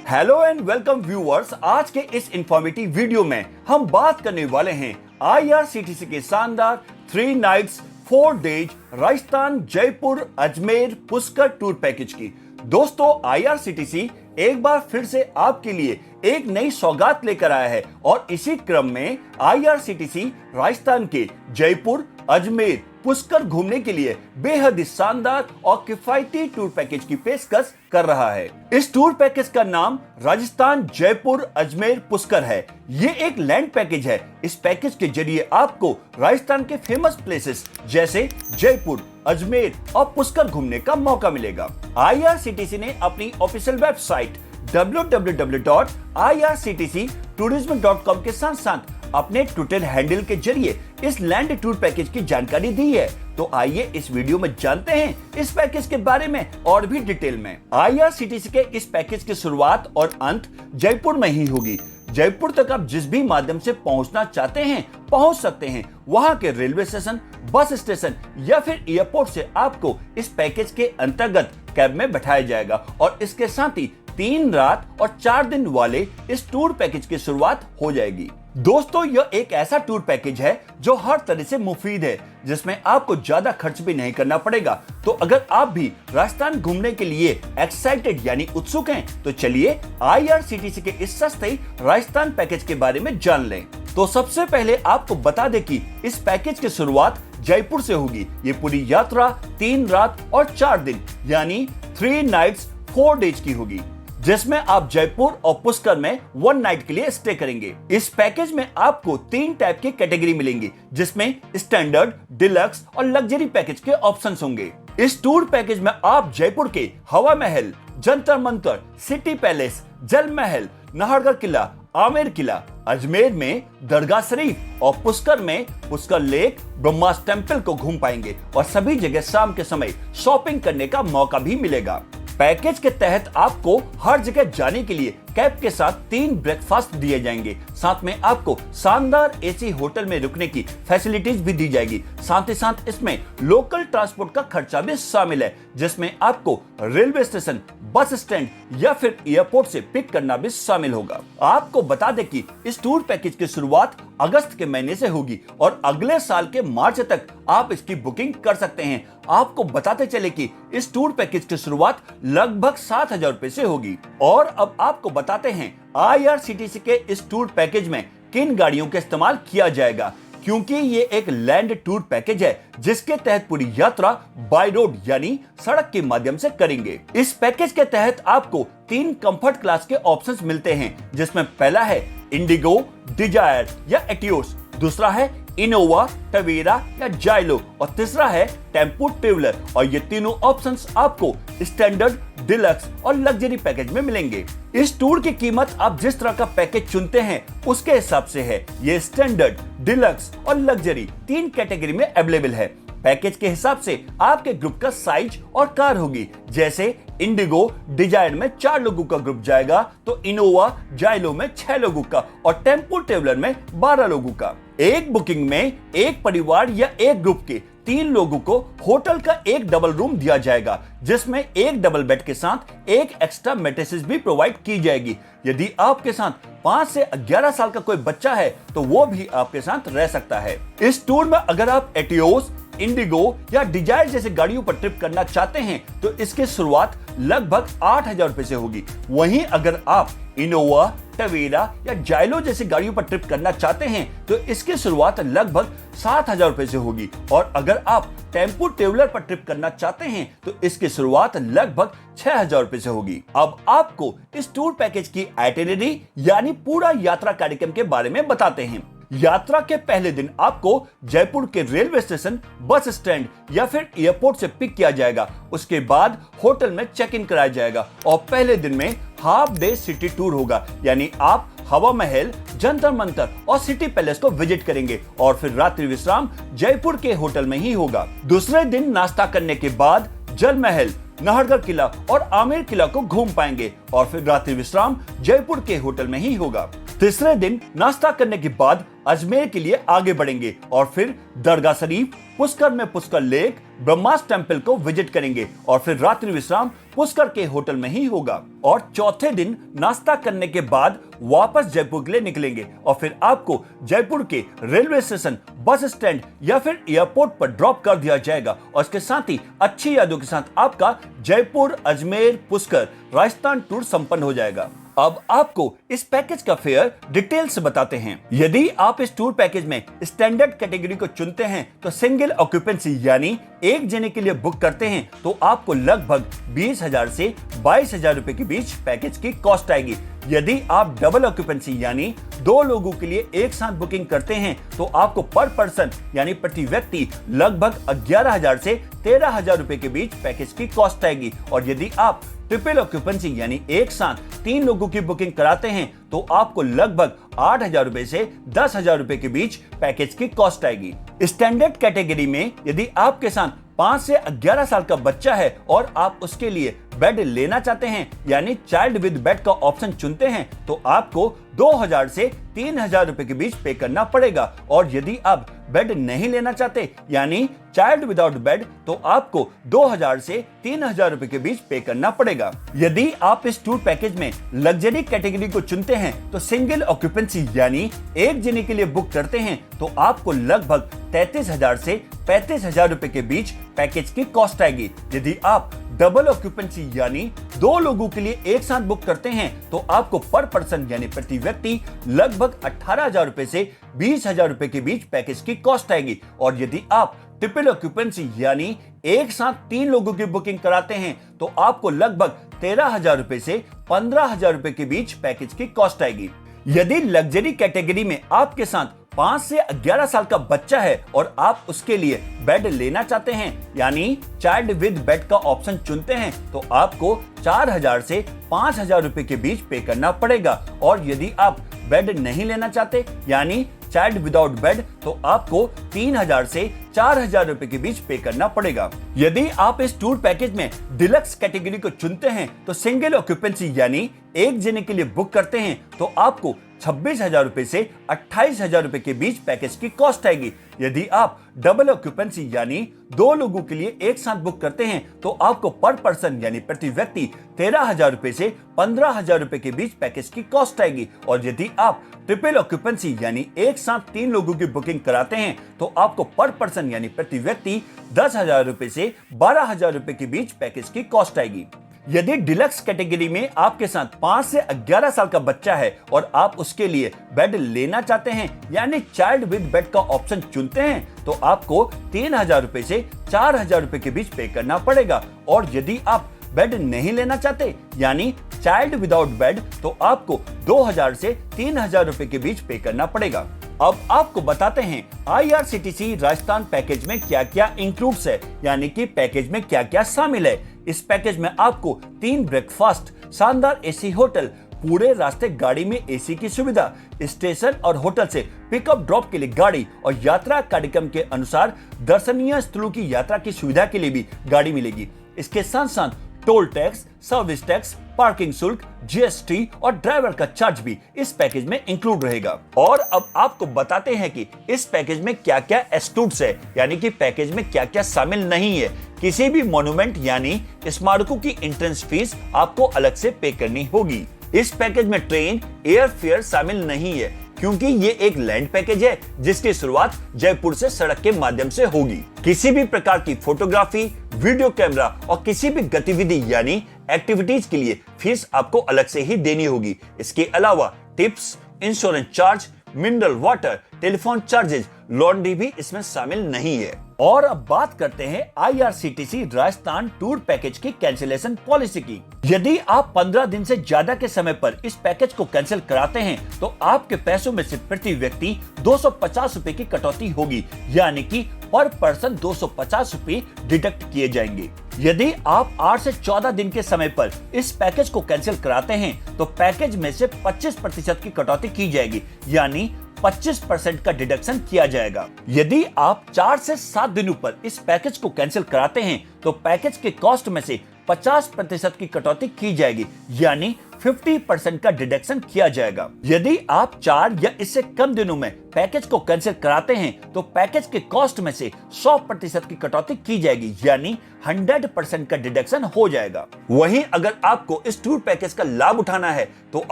Hello and welcome viewers. आज के इस इंफॉर्मेटिव वीडियो में हम बात करने वाले हैं आईआरसीटीसी के शानदार 3 nights 4 days Rajasthan Jaipur Ajmer Pushkar tour package की। दोस्तों, आईआरसीटीसी एक बार फिर से आपके लिए एक नई सौगात लेकर आया है और इसी क्रम में आईआरसीटीसी राजस्थान के जयपुर अजमेर पुष्कर घूमने के लिए बेहद शानदार और किफायती टूर पैकेज की पेशकश कर रहा है। इस टूर पैकेज का नाम राजस्थान जयपुर अजमेर पुष्कर है। ये एक लैंड पैकेज है। इस पैकेज के जरिए आपको राजस्थान के फेमस प्लेसेस जैसे जयपुर, अजमेर और पुष्कर घूमने का मौका मिलेगा। आईआरसीटीसी ने अपनी ऑफिशियल वेबसाइट www.irctctourism.com के साथ साथ अपने ट्विटर हैंडल के जरिए इस लैंड टूर पैकेज की जानकारी दी है। तो आइए इस वीडियो में जानते हैं इस पैकेज के बारे में और भी डिटेल में। आईआरसीटीसी के इस पैकेज की शुरुआत और अंत जयपुर में ही होगी। जयपुर तक आप जिस भी माध्यम से पहुंचना चाहते हैं पहुंच सकते हैं। वहां के रेलवे स्टेशन, बस स्टेशन या फिर एयरपोर्ट से आपको इस पैकेज के अंतर्गत कैब में बैठाया जाएगा और इसके साथ ही 3 रात और 4 दिन वाले इस टूर पैकेज की शुरुआत हो जाएगी। दोस्तों, यह एक ऐसा टूर पैकेज है जो हर तरह से मुफीद है, जिसमें आपको ज्यादा खर्च भी नहीं करना पड़ेगा। तो अगर आप भी राजस्थान घूमने के लिए एक्साइटेड यानी उत्सुक हैं, तो चलिए आईआरसीटीसी के इस सस्ते राजस्थान पैकेज के बारे में जान लें। तो सबसे पहले आपको बता दें कि इस पैकेज की शुरुआत जयपुर से होगी। ये पूरी यात्रा 3 रात और 4 दिन यानी 3 नाइट्स 4 डेज की होगी, जिसमें आप जयपुर और पुष्कर में 1 नाइट के लिए स्टे करेंगे। इस पैकेज में आपको 3 टाइप की कैटेगरी मिलेंगी, जिसमें स्टैंडर्ड, डिलक्स और लग्जरी पैकेज के ऑप्शंस होंगे। इस टूर पैकेज में आप जयपुर के हवा महल, जंतर मंतर, सिटी पैलेस, जल महल, नाहरगढ़ किला, आमेर किला, अजमेर में दरगाह शरीफ और पुष्कर में पुष्कर लेक, ब्रह्मास टेम्पल को घूम पाएंगे और सभी जगह शाम के समय शॉपिंग करने का मौका भी मिलेगा। पैकेज के तहत आपको हर जगह जाने के लिए कैब के साथ 3 ब्रेकफास्ट दिए जाएंगे। साथ में आपको शानदार एसी होटल में रुकने की फैसिलिटीज भी दी जाएगी। साथ ही साथ इसमें लोकल ट्रांसपोर्ट का खर्चा भी शामिल है, जिसमें आपको रेलवे स्टेशन, बस स्टैंड या फिर एयरपोर्ट से पिक करना भी शामिल होगा। आपको बता दें कि इस टूर पैकेज की शुरुआत अगस्त के महीने से होगी और अगले साल के मार्च तक आप इसकी बुकिंग कर सकते हैं। आपको बताते चले कि इस टूर पैकेज की शुरुआत लगभग 7,000 रुपए से होगी। और अब आपको बताते हैं आईआरसीटीसी के इस टूर पैकेज में किन गाड़ियों का इस्तेमाल किया जाएगा, क्योंकि ये एक लैंड टूर पैकेज है जिसके तहत पूरी यात्रा बाय रोड यानी सड़क के माध्यम से करेंगे। इस पैकेज के तहत आपको 3 कंफर्ट क्लास के ऑप्शंस मिलते हैं, जिसमें पहला है इंडिगो, डिजायर या एटियोस, दूसरा है इनोवा, टवेरा या जाइलो और तीसरा है टेम्पो ट्रेवलर। और ये तीनों ऑप्शंस आपको स्टैंडर्ड, डिलक्स और लग्जरी पैकेज में मिलेंगे। इस टूर की कीमत आप जिस तरह का पैकेज चुनते हैं उसके हिसाब से है। ये स्टैंडर्ड, डिलक्स और लग्जरी 3 कैटेगरी में अवेलेबल है। पैकेज के हिसाब से आपके ग्रुप का साइज और कार होगी। जैसे इंडिगो, डिजायर में 4 लोगों का ग्रुप जाएगा, तो इनोवा, जाइलो में 6 लोगों का और टेम्पो ट्रेवलर में 12 लोगों का। एक बुकिंग में एक परिवार या एक ग्रुप के 3 लोगों को होटल का एक डबल रूम दिया जाएगा, जिसमें एक डबल बेड के साथ एक एक्स्ट्रा मैट्रेसेस भी प्रोवाइड की जाएगी। यदि आपके साथ 5 से 11 साल का कोई बच्चा है तो वो भी आपके साथ रह सकता है। इस टूर में अगर आप एटियोस, इंडिगो या डिजायर जैसे गाड़ियों पर ट्रिप करना चाहते हैं तो इसकी शुरुआत लगभग 8,000 रुपए से होगी। वहीं अगर आप इनोवा, टवेरा या जाइलो जैसी गाड़ियों पर ट्रिप करना चाहते हैं तो इसकी शुरुआत लगभग 7,000 रुपए से होगी। और अगर आप टेम्पो ट्रेवलर पर ट्रिप करना चाहते हैं तो इसकी शुरुआत लगभग 6,000 रुपए से होगी। अब आपको इस टूर पैकेज की आइटिनरी यानी पूरा यात्रा कार्यक्रम के बारे में बताते हैं। यात्रा के पहले दिन आपको जयपुर के रेलवे स्टेशन, बस स्टैंड या फिर एयरपोर्ट से पिक किया जाएगा। उसके बाद होटल में चेक इन कराया जाएगा और पहले दिन में हाफ डे सिटी टूर होगा, यानी आप हवा महल, जंतर मंतर और सिटी पैलेस को विजिट करेंगे और फिर रात्रि विश्राम जयपुर के होटल में ही होगा। दूसरे दिन नाश्ता करने के बाद जल महल, नाहरगढ़ किला और आमेर किला को घूम पाएंगे और फिर रात्रि विश्राम जयपुर के होटल में ही होगा। तीसरे दिन नाश्ता करने के बाद अजमेर के लिए आगे बढ़ेंगे और फिर दरगाह शरीफ, पुष्कर में पुष्कर लेक, ब्रह्मास टेम्पल को विजिट करेंगे और फिर रात्रि विश्राम पुष्कर के होटल में ही होगा। और चौथे दिन नाश्ता करने के बाद वापस जयपुर के लिए निकलेंगे और फिर आपको जयपुर के रेलवे स्टेशन, बस स्टैंड या फिर एयरपोर्ट पर ड्रॉप कर दिया जाएगा। और इसके साथ ही अच्छी यादों के साथ आपका जयपुर, अजमेर, पुष्कर, राजस्थान टूर संपन्न हो जाएगा। अब आपको इस पैकेज का फेयर डिटेल से बताते हैं। यदि आप इस टूर पैकेज में स्टैंडर्ड कैटेगरी को चुनते हैं तो सिंगल ऑक्यूपेंसी यानी एक जने के लिए बुक करते हैं तो आपको लगभग 20,000 से 22,000 रुपए के बीच पैकेज की कॉस्ट आएगी। यदि आप डबल ऑक्यूपेंसी यानी 2 लोगों के लिए एक साथ बुकिंग करते हैं तो आपको पर पर्सन यानी प्रति व्यक्ति लगभग 11,000 से 13,000 रुपए के बीच पैकेज की कॉस्ट आएगी। और यदि आप ट्रिपल ऑक्यूपेंसी यानी एक साथ 3 लोगों की बुकिंग कराते हैं तो आपको लगभग 8,000 रुपए से 10,000 रुपए के बीच पैकेज की कॉस्ट आएगी। स्टैंडर्ड कैटेगरी में यदि आपके साथ 5 से 11 साल का बच्चा है और आप उसके लिए बेड लेना चाहते हैं यानी चाइल्ड विद बेड का ऑप्शन चुनते हैं तो आपको 2,000 से 3,000 रुपए के बीच पे करना पड़ेगा। और यदि आप बेड नहीं लेना चाहते यानी चाइल्ड विदाउट बेड तो आपको 2,000 से 3,000 रुपए के बीच पे करना पड़ेगा। यदि आप इस टूर पैकेज में लग्जरी कैटेगरी को चुनते हैं तो सिंगल ऑक्यूपेंसी यानी एक जने के लिए बुक करते हैं तो आपको लगभग 33,000 से 35,000 रुपए के बीच पैकेज की कॉस्ट आएगी। यदि आप डबल ऑक्यूपेंसी यानी 2 लोगों के लिए एक साथ बुक करते हैं तो आपको पर पर्सन यानी प्रति व्यक्ति लगभग 18,000 रुपए से 20,000 रुपए के बीच पैकेज की कॉस्ट आएगी। और यदि आप ट्रिपल ऑक्यूपेंसी यानी एक साथ 3 लोगों की बुकिंग कराते हैं तो आपको लगभग 13,000 रुपए से 15,000 रुपए के बीच पैकेज की कॉस्ट आएगी। यदि लग्जरी कैटेगरी में आपके साथ 5 से 11 साल का बच्चा है और आप उसके लिए बेड लेना चाहते हैं यानी चाइल्ड विद बेड का ऑप्शन चुनते हैं तो आपको 4,000 से 5,000 रुपए के बीच पे करना पड़ेगा। और यदि आप बेड नहीं लेना चाहते यानी चाइल्ड विदाउट बेड तो आपको 3,000 से 4,000 रुपए के बीच पे करना पड़ेगा। यदि आप इस टूर पैकेज में डिलक्स कैटेगरी को चुनते हैं तो सिंगल ऑक्यूपेंसी यानी एक जने के लिए बुक करते हैं तो आपको 26,000 रुपए से 28,000 रुपए के बीच पैकेज की कॉस्ट आएगी। यदि आप डबल ऑक्यूपेंसी यानी 2 लोगों के लिए एक साथ बुक करते हैं तो आपको पर पर्सन यानी प्रति व्यक्ति 13,000 रुपए से 15,000 रुपए के बीच पैकेज की कॉस्ट आएगी। और यदि आप ट्रिपल ऑक्यूपेंसी यानी एक साथ 3 लोगों की बुकिंग कराते हैं तो आपको पर पर्सन यानी प्रति व्यक्ति 10,000 रुपए से 12,000 रुपए के बीच पैकेज की कॉस्ट आएगी। यदि डिलक्स कैटेगरी में आपके साथ 5 से 11 साल का बच्चा है और आप उसके लिए बेड लेना चाहते हैं यानी चाइल्ड विद बेड का ऑप्शन चुनते हैं तो आपको 3,000 रुपए से 4,000 रुपए के बीच पे करना पड़ेगा। और यदि आप बेड नहीं लेना चाहते यानी चाइल्ड विदाउट बेड तो आपको 2,000 से 3,000 रुपए के बीच पे करना पड़ेगा। अब आपको बताते हैं IRCTC राजस्थान पैकेज में क्या क्या इंक्लूड्स है यानी कि पैकेज में क्या क्या शामिल है। इस पैकेज में आपको 3 ब्रेकफास्ट, शानदार एसी होटल, पूरे रास्ते गाड़ी में एसी की सुविधा, स्टेशन और होटल से पिकअप ड्रॉप के लिए गाड़ी और यात्रा कार्यक्रम के अनुसार दर्शनीय स्थलों की यात्रा की सुविधा के लिए भी गाड़ी मिलेगी। इसके साथ साथ toll tax, service tax, parking शुल्क, GST और ड्राइवर का चार्ज भी इस पैकेज में इंक्लूड रहेगा। और अब आपको बताते हैं कि इस पैकेज में क्या क्या एक्सक्लूड्स है यानी कि पैकेज में क्या क्या शामिल नहीं है। किसी भी मॉन्यूमेंट यानी स्मारकों की एंट्रेंस फीस आपको अलग से पे करनी होगी। इस पैकेज में ट्रेन, एयर फेयर शामिल नहीं है क्योंकि ये एक लैंड पैकेज है जिसकी शुरुआत जयपुर से सड़क के माध्यम से होगी। किसी भी प्रकार की फोटोग्राफी, वीडियो कैमरा और किसी भी गतिविधि यानी एक्टिविटीज के लिए फीस आपको अलग से ही देनी होगी। इसके अलावा tips, insurance charge, mineral water, telephone charges, laundry भी इसमें शामिल नहीं है। और अब बात करते हैं IRCTC राजस्थान टूर पैकेज की कैंसिलेशन पॉलिसी की। यदि आप 15 दिन से ज्यादा के समय पर इस पैकेज को कैंसिल कराते हैं तो आपके पैसों में से प्रति व्यक्ति 250 रुपए की कटौती होगी यानी कि पर पर्सन 250 रुपए डिडक्ट किए जाएंगे। यदि आप 8 से 14 दिन के समय पर इस पैकेज को कैंसिल कराते हैं तो पैकेज में से 25% की कटौती की जाएगी यानी 25% का डिडक्शन किया जाएगा। यदि आप 4 से 7 दिनों पर इस पैकेज को कैंसिल कराते हैं तो पैकेज के कॉस्ट में से 50% की कटौती की जाएगी यानी 50% का डिडक्शन किया जाएगा। यदि आप 4 या इससे कम दिनों में पैकेज को कैंसिल कराते हैं तो पैकेज के कॉस्ट में से 100% की कटौती की जाएगी, यानी 100% का डिडक्शन हो जाएगा। वहीं अगर आपको इस टूर पैकेज का लाभ उठाना है तो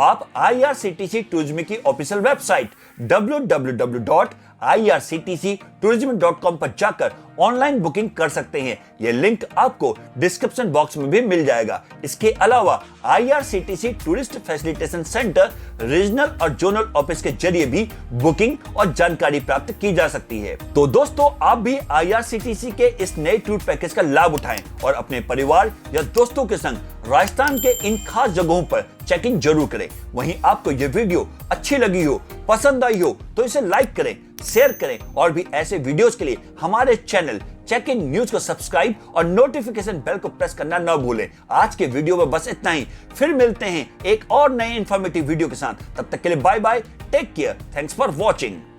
आप IRCTC टूरिज्म की ऑफिशियल वेबसाइट www.irctctourism.com पर जाकर ऑनलाइन बुकिंग कर सकते हैं। यह लिंक आपको डिस्क्रिप्शन बॉक्स में भी मिल जाएगा। इसके अलावा IRCTC tourist facilitation centre regional और जोनल ऑफिस के जरिए भी बुकिंग और जानकारी प्राप्त की जा सकती है। तो दोस्तों, आप भी IRCTC के इस नए टूर पैकेज का लाभ उठाएं और अपने परिवार या दोस्तों के संग राजस्थान के इन खास जगहों पर चेक इन जरूर करें। वहीं आपको यह वीडियो अच्छी लगी हो, पसंद आई हो तो इसे लाइक करें, शेयर करें और भी ऐसे वीडियोस के लिए हमारे चैनल चेक इन न्यूज को सब्सक्राइब और नोटिफिकेशन बेल को प्रेस करना न भूलें। आज के वीडियो में बस इतना ही, फिर मिलते हैं एक और नए इंफॉर्मेटिव वीडियो के साथ। तब तक के लिए bye bye, take care, thanks for watching.